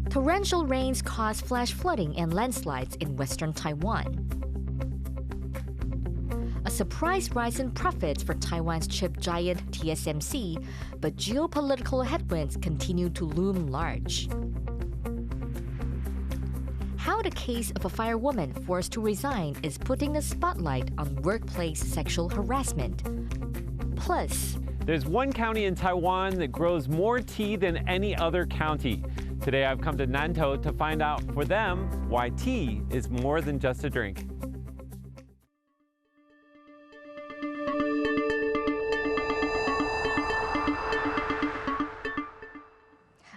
Torrential rains cause flash flooding and landslides in western Taiwan. A surprise rise in profits for Taiwan's chip giant TSMC, but geopolitical headwinds continue to loom large. How the case of a firewoman forced to resign is putting a spotlight on workplace sexual harassment. Plus, there's one county in Taiwan that grows more tea than any other county. Today I've come to Nantou to find out for them why tea is more than just a drink.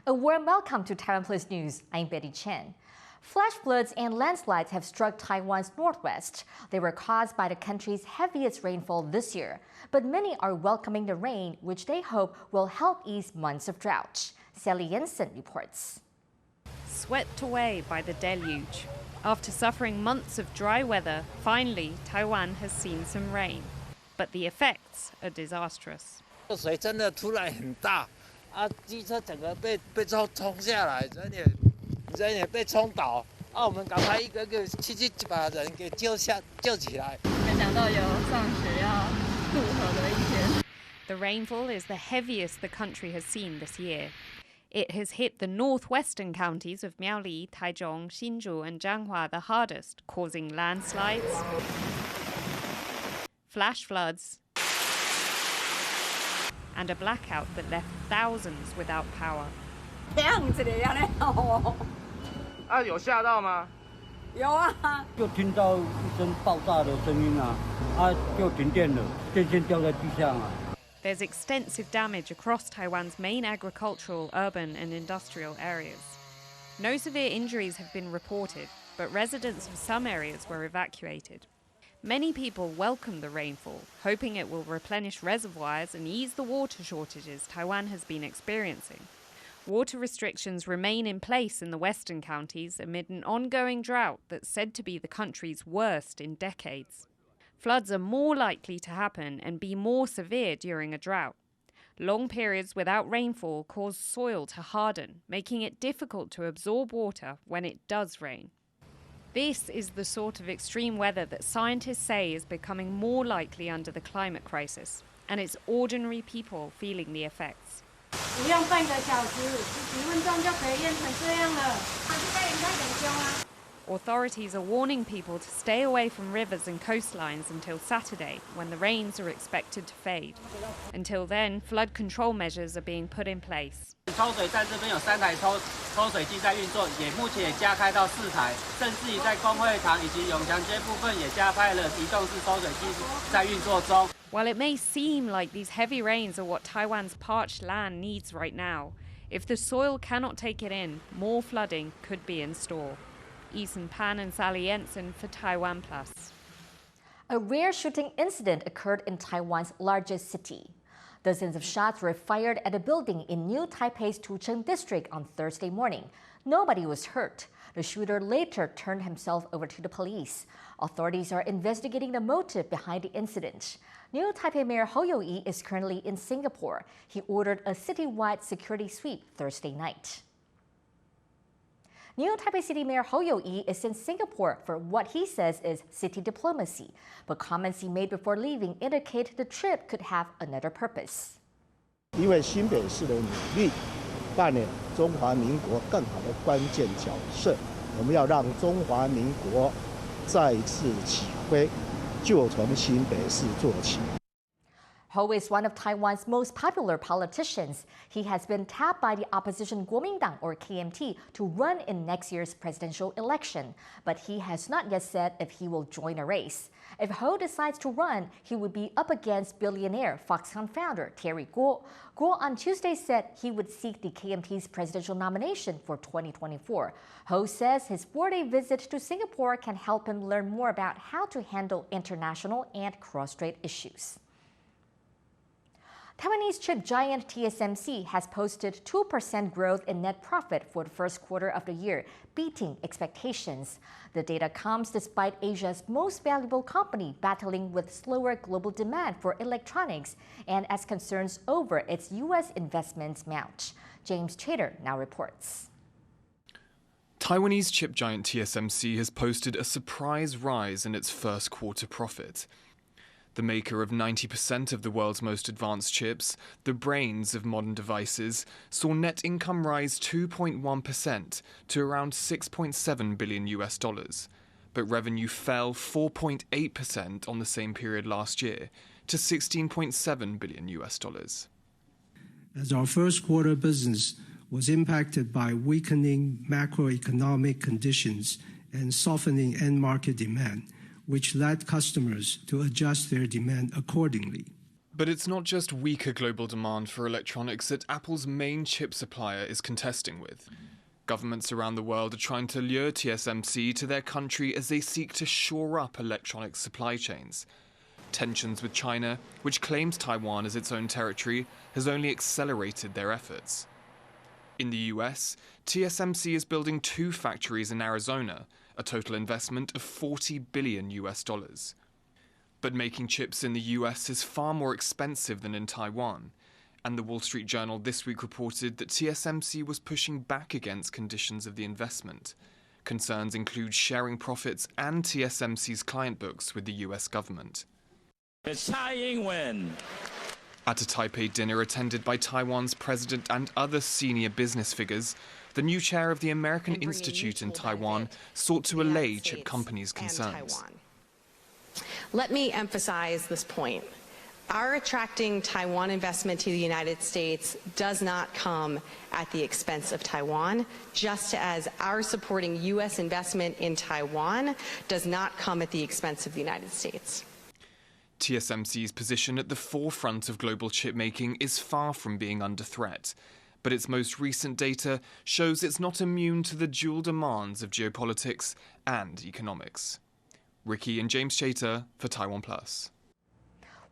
A warm welcome to TaiwanPlus News. I'm Chen. Flash floods and landslides have struck Taiwan's northwest. They were caused by the country's heaviest rainfall this year. But many are welcoming the rain, which they hope will help ease months of drought. Sally Jensen reports. Swept away by the deluge. After suffering months of dry weather, finally Taiwan has seen some rain. But the effects are disastrous. 水真的突然很大啊，机车整个被冲下来，人也被冲倒啊，我们赶快一个个去把人给救起来。没想到有上学要渡河的一天。 The rainfall is the heaviest the country has seen this year. It has hit the northwestern counties of Miaoli, Taichung, Hsinchu and Jianghua the hardest, causing landslides, flash floods, and a blackout that left thousands without power. 啊，有吓到吗？有啊，就听到一声爆炸的声音啊，就停电了，电线掉在地上啊。 There's extensive damage across Taiwan's main agricultural, urban and industrial areas. No severe injuries have been reported, but residents of some areas were evacuated. Many people welcome the rainfall, hoping it will replenish reservoirs and ease the water shortages Taiwan has been experiencing. Water restrictions remain in place in the western counties amid an ongoing drought that's said to be the country's worst in decades. Floods are more likely to happen and be more severe during a drought. Long periods without rainfall cause soil to harden, making it difficult to absorb water when it does rain. This is the sort of extreme weather that scientists say is becoming more likely under the climate crisis, and it's ordinary people feeling the effects. 不用半个小时，10分钟就可以变成这样了。这边太严重了。 Authorities are warning people to stay away from rivers and coastlines until Saturday, when the rains are expected to fade. Until then, flood control measures are being put in place. 抽水站这边有3台抽水机在运作，目前也加开到4台，甚至于在工会堂以及永强街部分也加开了移动式抽水机在运作中。 While it may seem like these heavy rains are what Taiwan's parched land needs right now, if the soil cannot take it in, more flooding could be in store. Ethan Pan and Sally Jensen for TaiwanPlus. A rare shooting incident occurred in Taiwan's largest city. Dozens of shots were fired at a building in New Taipei's Ching district on Thursday morning. Nobody was hurt. The shooter later turned himself over to the police. Authorities are investigating the motive behind the incident. New Taipei Mayor Hou Yu-ih is currently in Singapore. He ordered a citywide security sweep Thursday night. New Taipei City Mayor Hou Yu-ih is in Singapore for what he says is city diplomacy, but comments he made before leaving indicate the trip could have another purpose. 因为新北市的努力，扮演中华民国更好的关键角色，我们要让中华民国再次起飞，就从新北市做起。 Hou is one of Taiwan's most popular politicians. He has been tapped by the opposition Kuomintang or KMT to run in next year's presidential election, but he has not yet said if he will join a race. If Hou decides to run, he would be up against billionaire Foxconn founder Terry Kuo. Kuo on Tuesday said he would seek the KMT's presidential nomination for 2024. Hou says his 4-day visit to Singapore can help him learn more about how to handle international and cross-strait issues. Taiwanese chip giant TSMC has posted 2% growth in net profit for the first quarter of the year, beating expectations. The data comes despite Asia's most valuable company battling with slower global demand for electronics and as concerns over its U.S. investments mount. James Chater now reports. Taiwanese chip giant TSMC has posted a surprise rise in its first quarter profit. The maker of 90% of the world's most advanced chips, the brains of modern devices, saw net income rise 2.1% to around $6.7 billion, but revenue fell 4.8% on the same period last year to $16.7 billion. As our first quarter business was impacted by weakening macroeconomic conditions and softening end market demand, which led customers to adjust their demand accordingly. But it's not just weaker global demand for electronics that Apple's main chip supplier is contesting with. Governments around the world are trying to lure TSMC to their country as they seek to shore up electronics supply chains. Tensions with China, which claims Taiwan as its own territory, has only accelerated their efforts. In the US, TSMC is building 2 factories in Arizona, a total investment of $40 billion. But making chips in the US is far more expensive than in Taiwan, and the Wall Street Journal this week reported that TSMC was pushing back against conditions of the investment. Concerns include sharing profits and TSMC's client books with the US government. It's Taiwan. At a Taipei dinner attended by Taiwan's president and other senior business figures, the new chair of the American Institute in Taiwan sought to allay chip companies' concerns. Let me emphasize this point. Our attracting Taiwan investment to the United States does not come at the expense of Taiwan, just as our supporting U.S. investment in Taiwan does not come at the expense of the United States. TSMC's position at the forefront of global chip making is far from being under threat. But its most recent data shows it's not immune to the dual demands of geopolitics and economics. Ricky and James Chater for TaiwanPlus.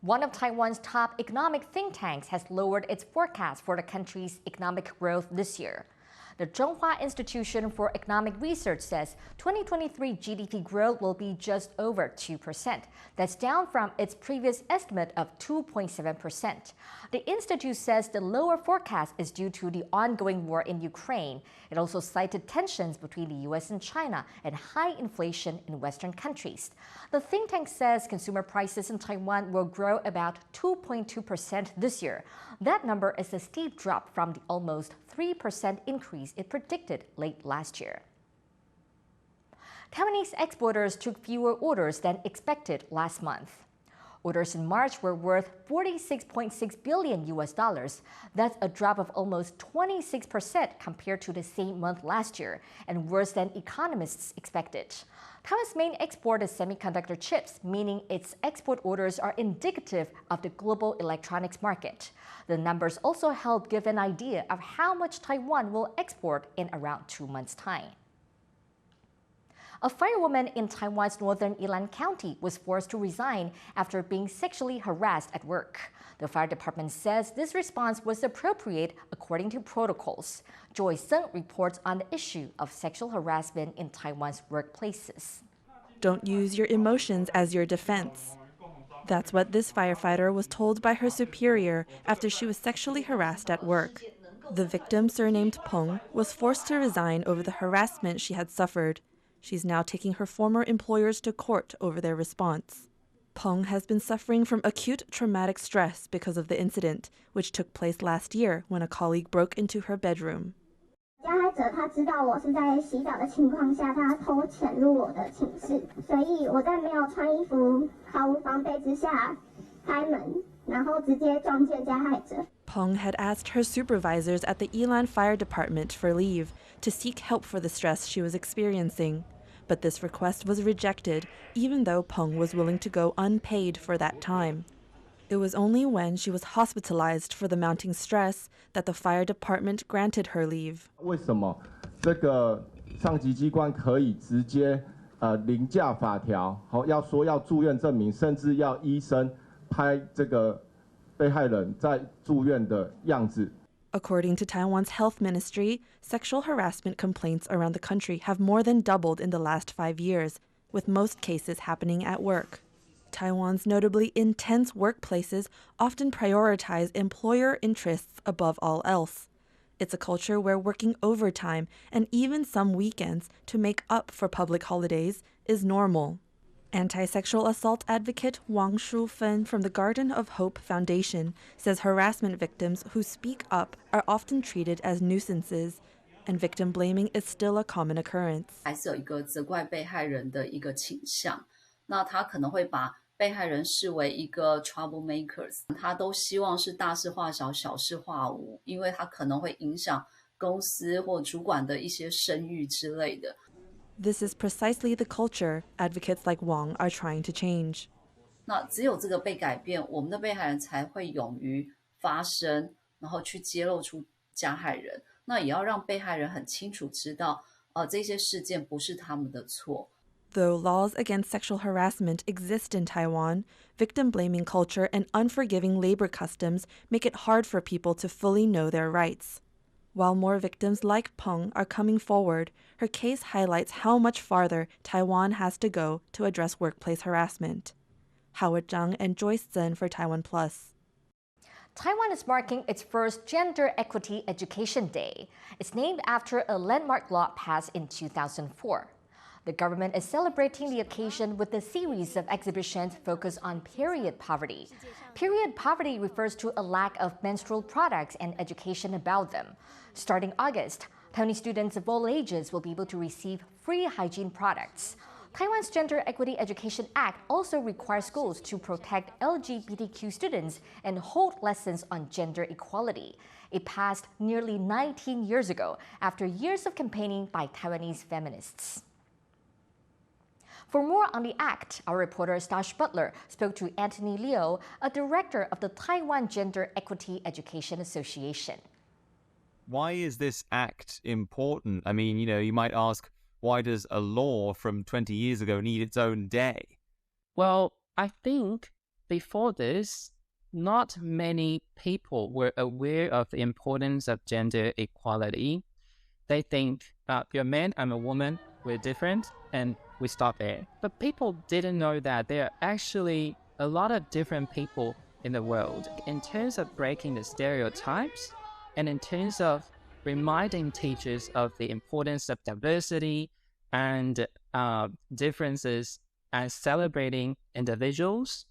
One of Taiwan's top economic think tanks has lowered its forecast for the country's economic growth this year. The Zhonghua Institution for Economic Research says 2023 GDP growth will be just over 2%. That's down from its previous estimate of 2.7%. The institute says the lower forecast is due to the ongoing war in Ukraine. It also cited tensions between the U.S. and China and high inflation in Western countries. The think tank says consumer prices in Taiwan will grow about 2.2% this year. That number is a steep drop from the almost 3% increase it predicted late last year. Taiwanese exporters took fewer orders than expected last month. Orders in March were worth $46.6 billion. That's a drop of almost 26% compared to the same month last year, and worse than economists expected. Taiwan's main export is semiconductor chips, meaning its export orders are indicative of the global electronics market. The numbers also help give an idea of how much Taiwan will export in around 2 months' time. A firewoman in Taiwan's northern Yilan County was forced to resign after being sexually harassed at work. The fire department says this response was appropriate according to protocols. Joy Sung reports on the issue of sexual harassment in Taiwan's workplaces. Don't use your emotions as your defense. That's what this firefighter was told by her superior after she was sexually harassed at work. The victim, surnamed Peng, was forced to resign over the harassment she had suffered. She's now taking her former employers to court over their response. Peng has been suffering from acute traumatic stress because of the incident, which took place last year when a colleague broke into her bedroom. Peng had asked her supervisors at the Yilan Fire Department for leave to seek help for the stress she was experiencing. But this request was rejected, even though Peng was willing to go unpaid for that time. It was only when she was hospitalized for the mounting stress that the fire department granted her leave. 为什么这个上级机关可以直接凌驾法条，要说要住院证明，甚至要医生拍这个被害人在住院的样子。 According to Taiwan's health ministry, sexual harassment complaints around the country have more than doubled in the last 5 years, with most cases happening at work. Taiwan's notably intense workplaces often prioritize employer interests above all else. It's a culture where working overtime and even some weekends to make up for public holidays is normal. Anti-sexual assault advocate Wang Shufen from the Garden of Hope Foundation says harassment victims who speak up are often treated as nuisances, and victim blaming is still a common occurrence. 还是有一个责怪被害人的一个倾向，那他可能会把被害人视为一个 troublemakers， 他都希望是大事化小，小事化无，因为他可能会影响公司或主管的一些声誉之类的。 This is precisely the culture advocates like Wang are trying to change. 那只有这个被改变，我们的被害人才会勇于发声，然后去揭露出加害人。那也要让被害人很清楚知道，这些事件不是他们的错。 Though laws against sexual harassment exist in Taiwan, victim-blaming culture and unforgiving labor customs make it hard for people to fully know their rights. While more victims like Peng are coming forward, her case highlights how much farther Taiwan has to go to address workplace harassment. Howard Zhang and Joyce Zhen for TaiwanPlus. Taiwan is marking its first Gender Equity Education Day. It's named after a landmark law passed in 2004. The government is celebrating the occasion with a series of exhibitions focused on period poverty. Period poverty refers to a lack of menstrual products and education about them. Starting August, Taiwanese students of all ages will be able to receive free hygiene products. Taiwan's Gender Equity Education Act also requires schools to protect LGBTQ students and hold lessons on gender equality. It passed nearly 19 years ago after years of campaigning by Taiwanese feminists. For more on the act, our reporter Stash Butler spoke to Anthony Liu, a director of the Taiwan Gender Equity Education Association. Why is this act important? I mean, you might ask, why does a law from 20 years ago need its own day? Well, I think before this, not many people were aware of the importance of gender equality. They think, you're a man, I'm a woman, we're different, and we stop there. But people didn't know that there are actually a lot of different people in the world. In terms of breaking the stereotypes, and in terms of reminding teachers of the importance of diversity and differences and celebrating individuals,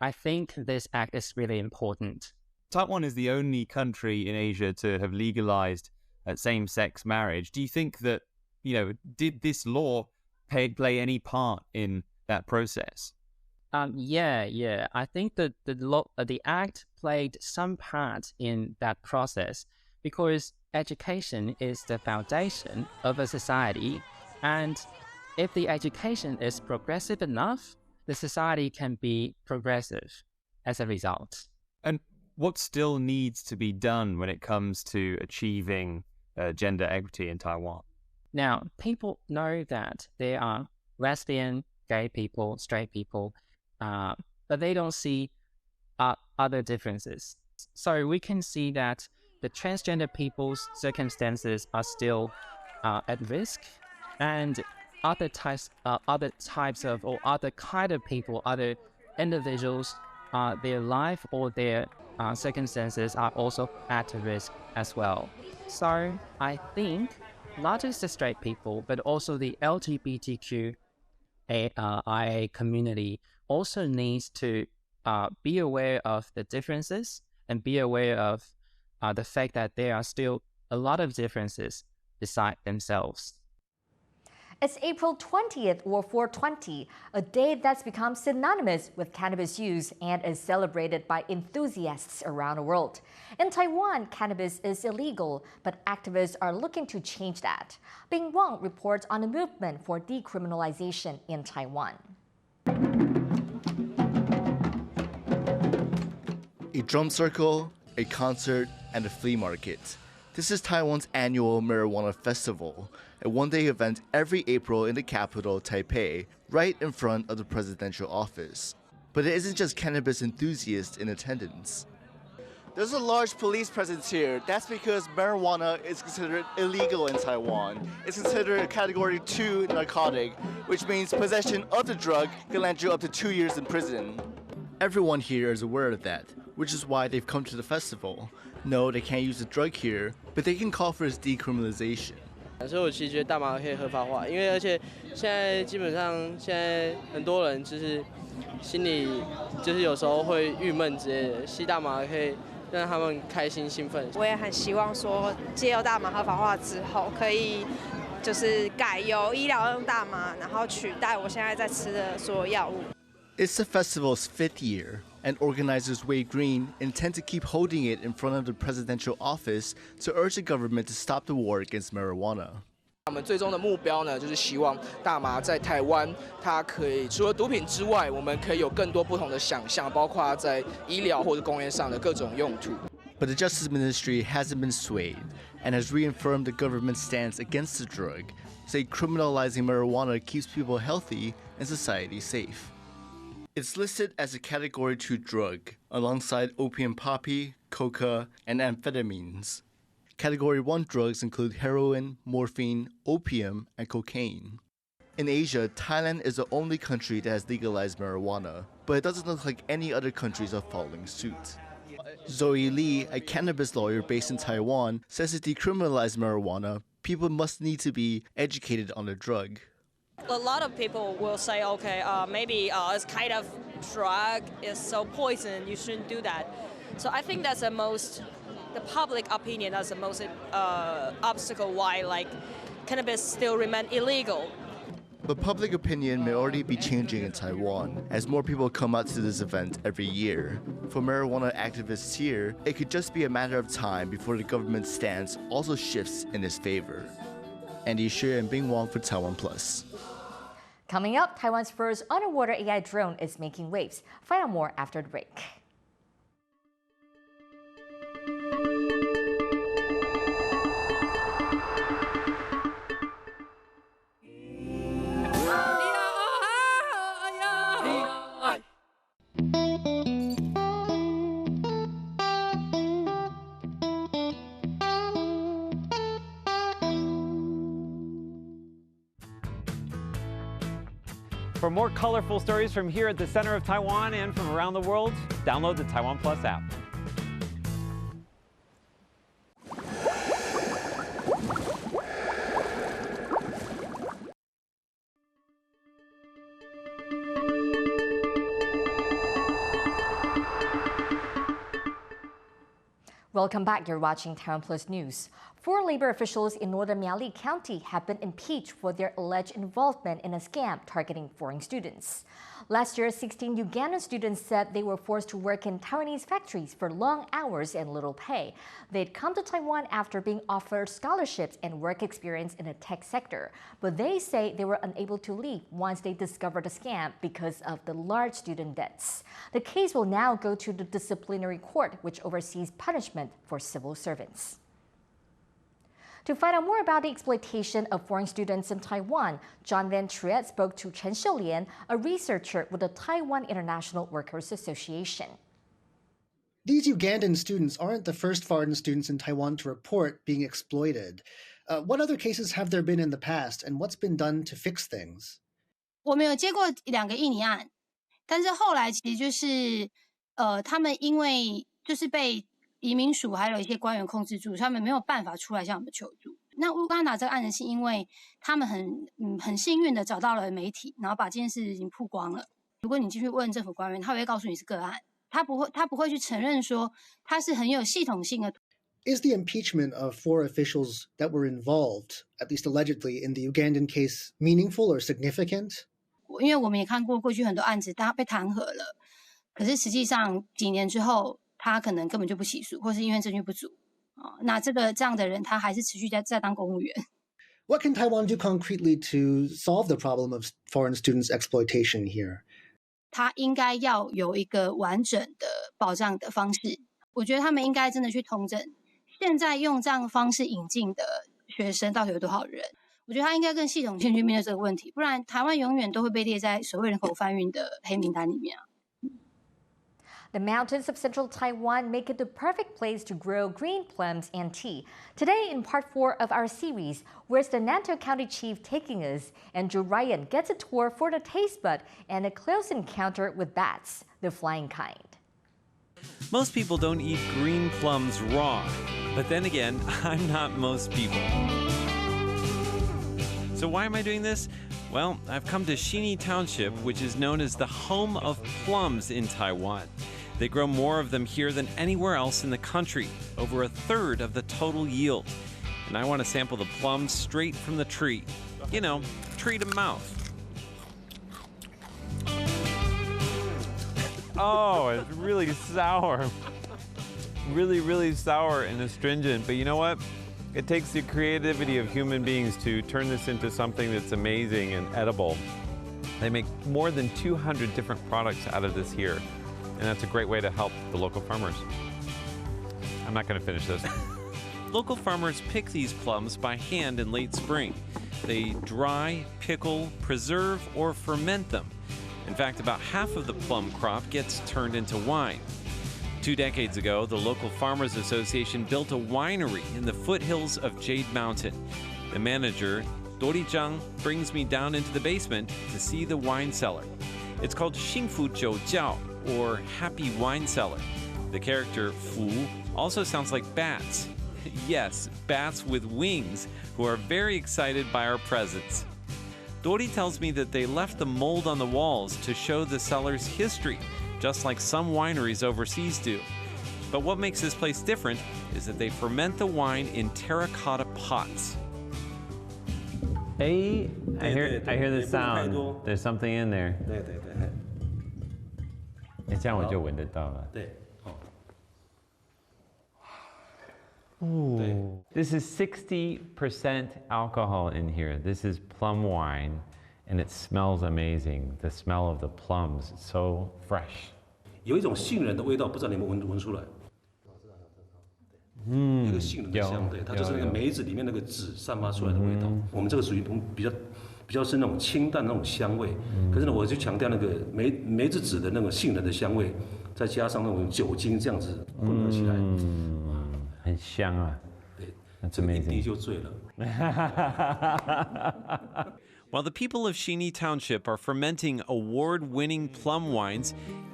I think this act is really important. Taiwan is the only country in Asia to have legalized same-sex marriage. Do you think that, did this law play any part in that process? Yeah. I think that the act played some part in that process because education is the foundation of a society, and if the education is progressive enough, the society can be progressive as a result. And what still needs to be done when it comes to achieving gender equity in Taiwan? Now, people know that there are lesbian, gay people, straight people, but they don't see other differences. So we can see that the transgender people's circumstances are still at risk, and other types of or other kind of people, other individuals, their life or their circumstances are also at risk as well. So I think not just the straight people, but also the LGBTQIA community also needs to be aware of the differences and be aware of the fact that there are still a lot of differences beside themselves. It's April 20th, or 420, a day that's become synonymous with cannabis use and is celebrated by enthusiasts around the world. In Taiwan, cannabis is illegal, but activists are looking to change that. Bing Wang reports on a movement for decriminalization in Taiwan. A drum circle, a concert, and a flea market. This is Taiwan's annual Marijuana Festival, a one-day event every April in the capital, Taipei, right in front of the presidential office. But it isn't just cannabis enthusiasts in attendance. There's a large police presence here. That's because marijuana is considered illegal in Taiwan. It's considered a Category 2 narcotic, which means possession of the drug can land you up to 2 years in prison. Everyone here is aware of that, which is why they've come to the festival. No, they can't use the drug here, but they can call for its decriminalization. 所以我其实觉得大麻可以合法化，因为而且现在基本上现在很多人就是心里就是有时候会郁闷之类的，吸大麻可以让他们开心兴奋。我也很希望说，借由大麻合法化之后，可以就是改由医疗用大麻，然后取代我现在在吃的所有药物。It's the festival's 5th year, and organizers Wade Green intend to keep holding it in front of the presidential office to urge the government to stop the war against marijuana. 我们最终的目标呢，就是希望大麻在台湾，它可以除了毒品之外，我们可以有更多不同的想象，包括在医疗或者工业上的各种用途。But the Justice Ministry hasn't been swayed and has reaffirmed the government's stance against the drug, saying criminalizing marijuana keeps people healthy and society safe. It's listed as a Category 2 drug, alongside opium poppy, coca, and amphetamines. Category 1 drugs include heroin, morphine, opium, and cocaine. In Asia, Thailand is the only country that has legalized marijuana, but it doesn't look like any other countries are following suit. Zoe Lee, a cannabis lawyer based in Taiwan, says to decriminalize marijuana, people must need to be educated on the drug. A lot of people will say, okay, maybe it's kind of drug, it's so poison, you shouldn't do that. So I think that's the public opinion, that's the most obstacle why like cannabis still remain illegal. But public opinion may already be changing in Taiwan as more people come out to this event every year. For marijuana activists here, it could just be a matter of time before the government's stance also shifts in its favor. Andy Xue and Bing Wong for TaiwanPlus. Coming up, Taiwan's first underwater AI drone is making waves. Find out more after the break. For more colorful stories from here at the center of Taiwan and from around the world, download the TaiwanPlus app. Welcome back. You're watching TaiwanPlus News. 4 labor officials in northern Miaoli County have been impeached for their alleged involvement in a scam targeting foreign students. Last year, 16 Ugandan students said they were forced to work in Taiwanese factories for long hours and little pay. They'd come to Taiwan after being offered scholarships and work experience in the tech sector, but they say they were unable to leave once they discovered the scam because of the large student debts. The case will now go to the disciplinary court, which oversees punishment for civil servants. To find out more about the exploitation of foreign students in Taiwan, John Van Triet spoke to Chen, a researcher with the Taiwan International Workers Association. These Ugandan students aren't the first foreign students in Taiwan to report being exploited. What other cases have there been in the past, and what's been done to fix things? 我们有接过2个印尼案，但是后来其实就是他们因为就是被移民署还有一些官员控制住，他们没有办法出来向我们求助。那乌干达这个案子是因为他们很幸运的找到了媒体，然后把这件事已经曝光了。如果你继续问政府官员，他会告诉你是个案，他不会去承认说他是很有系统性的。Is the impeachment of 4 officials that were involved, at least allegedly, in the Ugandan case meaningful or significant? 因为我们也看过过去很多案子，他被弹劾了，可是实际上几年之后，他可能根本就不起诉，或是因为证据不足。那这样的人，他还是持续在当公务员。What can Taiwan do concretely to solve the problem of foreign students' exploitation here? 他应该要有一个完整的保障的方式。我觉得他们应该真的去统整，现在用这样的方式引进的学生到底有多少人？我觉得他应该更系统性去面对这个问题，不然台湾永远都会被列在所谓人口贩运的黑名单里面啊。The mountains of central Taiwan make it the perfect place to grow green plums and tea. Today, in part 4 of our series, where's the Nantou County chief taking us? Andrew Ryan gets a tour for the taste bud and a close encounter with bats, the flying kind. Most people don't eat green plums raw, but then again, I'm not most people. So why am I doing this? Well, I've come to Hou Yu-ih Township, which is known as the home of plums in Taiwan. They grow more of them here than anywhere else in the country, over 1/3 of the total yield. And I want to sample the plums straight from the tree. You know, tree to mouth. Oh, it's really sour. Really sour and astringent. But you know what? It takes the creativity of human beings to turn this into something that's amazing and edible. They make more than 200 different products out of this here. And that's a great way to help the local farmers. I'm not going to finish this. Local farmers pick these plums by hand in late spring. They dry, pickle, preserve, or ferment them. In fact, about half of the plum crop gets turned into wine. 2 decades ago, the local Farmers Association built a winery in the foothills of Jade Mountain. The manager, Torrential, brings me down into the basement to see the wine cellar. It's called Xingfu Jiujiao, or Happy Wine Cellar. The character Fu also sounds like bats. Yes, bats with wings, who are very excited by our presence. Dori tells me that they left the mold on the walls to show the cellar's history, just like some wineries overseas do. But what makes this place different is that they ferment the wine in terracotta pots. Hey, I hear the sound. There's something in there. 这样我就闻得到了。对。Ooh. This is 60% alcohol in here. This is plum wine, and it smells amazing. The smell of the plums, it's so fresh. 有一种杏仁的味道，不知道你们闻出来？有一个杏仁的香，对，它就是那个梅子里面那个籽散发出来的味道。我们这个属于比较是那种清淡的那种香味，可是呢，我就强调那个梅子籽的那种杏仁的香味，再加上那种酒精这样子混合起来。很香啊！对， That's 这个一 amazing. 滴就醉了。While the people of Hou Yu-ih Township are fermenting award-winning plum wines,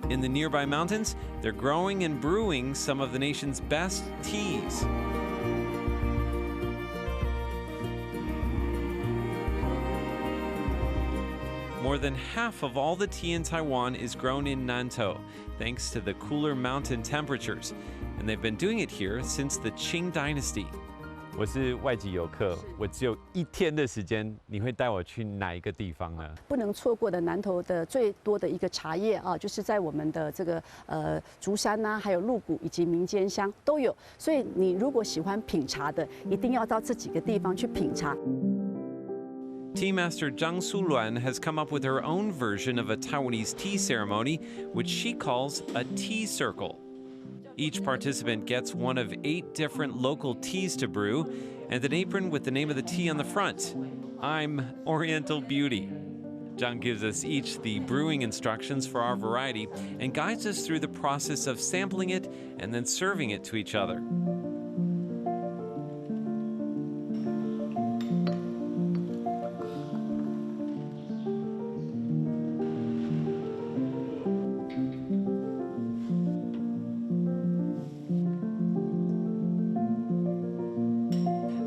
in the nearby mountains, they're growing and brewing some of the nation's best teas. More than half of all the tea in Taiwan is grown in Nantou, thanks to the cooler mountain temperatures. And they've been doing it here since the Ching dynasty. 我是外籍游客，我只有1天的时间，你会带我去哪一个地方呢？不能错过的南投的最多的一个茶叶啊，就是在我们的这个竹山呐，还有鹿谷以及民间乡都有。所以你如果喜欢品茶的，一定要到这几个地方去品茶。Tea master Zhang Suluan has come up with her own version of a Taiwanese tea ceremony, which she calls a tea circle. Each participant gets one of 8 different local teas to brew, and an apron with the name of the tea on the front. I'm Oriental Beauty. Zhang gives us each the brewing instructions for our variety and guides us through the process of sampling it and then serving it to each other.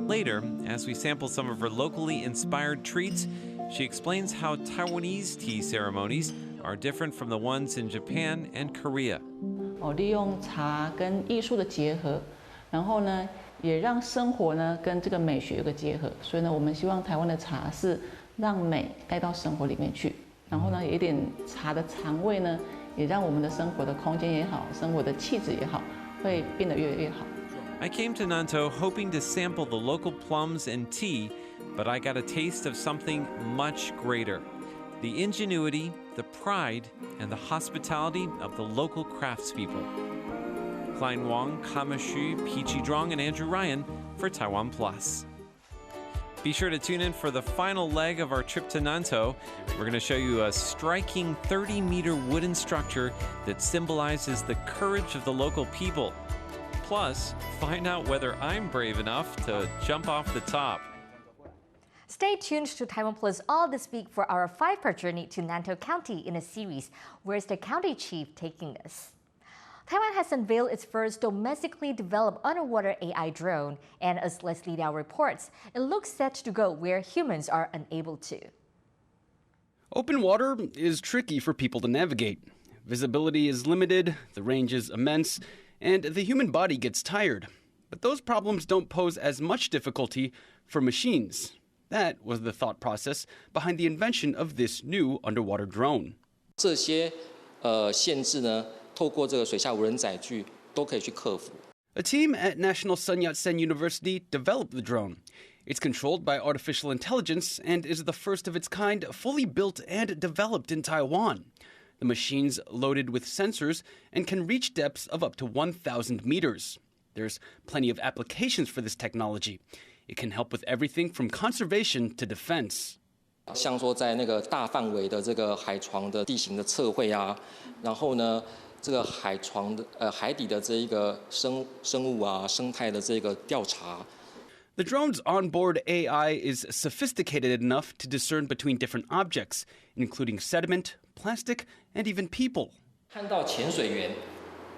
Later, as we sample some of her locally inspired treats, she explains how Taiwanese tea ceremonies are different from the ones in Japan and Korea. 利用茶跟艺术的结合，然后呢，也让生活呢跟这个美学有个结合。所以呢，我们希望台湾的茶是让美带到生活里面去，然后呢，有一点茶的禅味呢，也让我们的生活的空间也好，生活的气质也好，会变得越来越好。I came to Nantou hoping to sample the local plums and tea, but I got a taste of something much greater. The ingenuity, the pride, and the hospitality of the local craftspeople. Klein Wong, Kama Xu, Peachy Drong, and Andrew Ryan for TaiwanPlus. Be sure to tune in for the final leg of our trip to Nantou. We're going to show you a striking 30-meter wooden structure that symbolizes the courage of the local people. Plus, find out whether I'm brave enough to jump off the top. Stay tuned to TaiwanPlus all this week for our 5-part journey to Nantou County in a series, Where's the County Chief Taking Us? Taiwan has unveiled its first domestically developed underwater AI drone, and as Leslie Liao reports, it looks set to go where humans are unable to. Open water is tricky for people to navigate. Visibility is limited, the range is immense, and the human body gets tired. But those problems don't pose as much difficulty for machines. That was the thought process behind the invention of this new underwater drone. 这些限制呢，透过这个水下无人载具都可以去克服。 A team at National Sun Yat-sen University developed the drone. It's controlled by artificial intelligence and is the first of its kind fully built and developed in Taiwan. The machine's loaded with sensors and can reach depths of up to 1,000 meters. There's plenty of applications for this technology. It can help with everything from conservation to defense. 像说在那个大范围的这个海床的地形的测绘啊，然后呢，这个海床的海底的这一个生物啊、生态的这个调查。 The drone's onboard AI is sophisticated enough to discern between different objects, including sediment, plastic, and even people. 看到潜水员，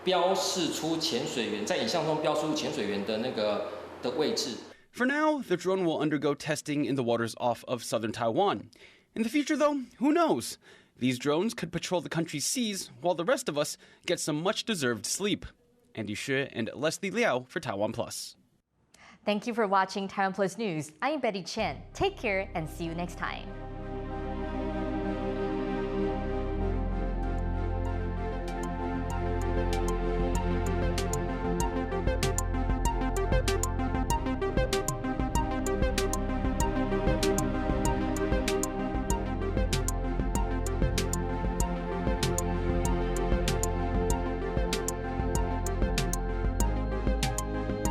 标示出潜水员在影像中标示出潜水员的那个的位置。 For now, the drone will undergo testing in the waters off of southern Taiwan. In the future, though, who knows? These drones could patrol the country's seas while the rest of us get some much-deserved sleep. Andy Xue and Leslie Liao for TaiwanPlus. Thank you for watching TaiwanPlus News. I'm Betty Chen. Take care and see you next time.